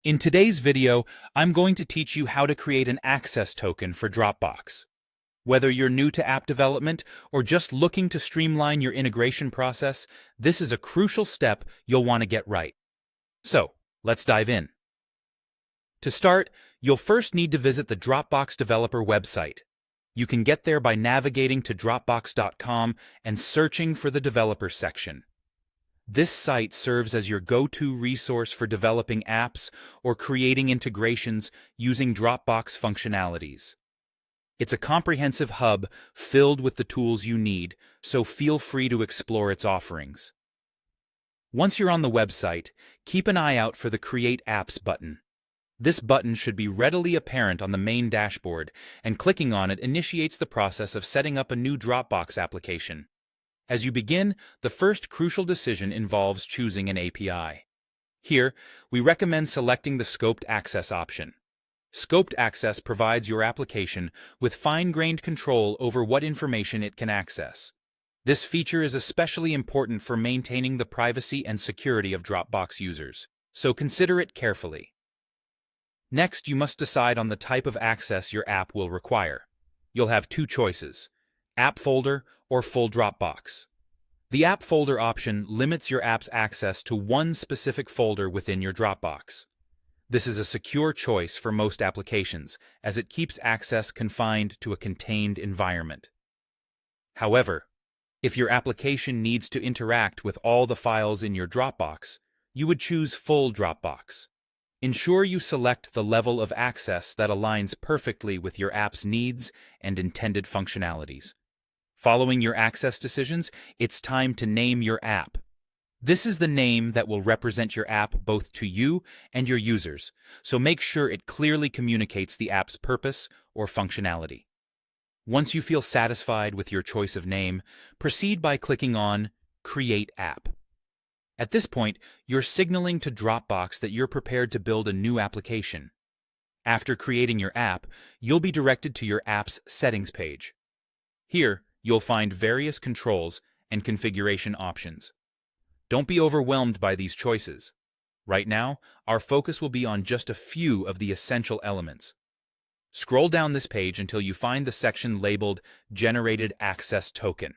In today's video, I'm going to teach you how to create an access token for Dropbox. Whether you're new to app development or just looking to streamline your integration process, this is a crucial step you'll want to get right. So, let's dive in. To start, you'll first need to visit the Dropbox developer website. You can get there by navigating to dropbox.com and searching for the developer section. This site serves as your go-to resource for developing apps or creating integrations using Dropbox functionalities. It's a comprehensive hub filled with the tools you need, so feel free to explore its offerings. Once you're on the website, keep an eye out for the Create Apps button. This button should be readily apparent on the main dashboard, and clicking on it initiates the process of setting up a new Dropbox application. As you begin, the first crucial decision involves choosing an API. Here, we recommend selecting the Scoped Access option. Scoped Access provides your application with fine-grained control over what information it can access. This feature is especially important for maintaining the privacy and security of Dropbox users, so consider it carefully. Next, you must decide on the type of access your app will require. You'll have two choices: App Folder or Full Dropbox. The App Folder option limits your app's access to one specific folder within your Dropbox. This is a secure choice for most applications, as it keeps access confined to a contained environment. However, if your application needs to interact with all the files in your Dropbox, you would choose Full Dropbox. Ensure you select the level of access that aligns perfectly with your app's needs and intended functionalities. Following your access decisions, it's time to name your app. This is the name that will represent your app both to you and your users, so make sure it clearly communicates the app's purpose or functionality. Once you feel satisfied with your choice of name, proceed by clicking on Create App. At this point, you're signaling to Dropbox that you're prepared to build a new application. After creating your app, you'll be directed to your app's settings page. Here, you'll find various controls and configuration options. Don't be overwhelmed by these choices. Right now, our focus will be on just a few of the essential elements. Scroll down this page until you find the section labeled Generated Access Token.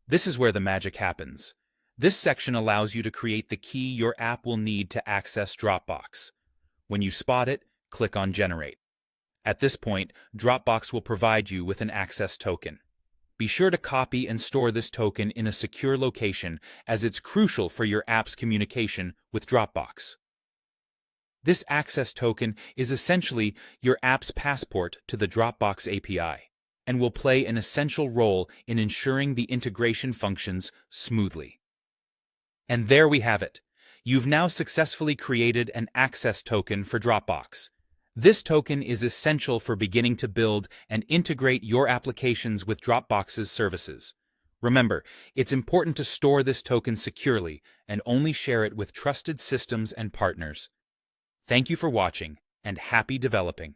This is where the magic happens. This section allows you to create the key your app will need to access Dropbox. When you spot it, click on Generate. At this point, Dropbox will provide you with an access token. Be sure to copy and store this token in a secure location, as it's crucial for your app's communication with Dropbox. This access token is essentially your app's passport to the Dropbox API, and will play an essential role in ensuring the integration functions smoothly. And there we have it. You've now successfully created an access token for Dropbox. This token is essential for beginning to build and integrate your applications with Dropbox's services. Remember, it's important to store this token securely and only share it with trusted systems and partners. Thank you for watching, and happy developing.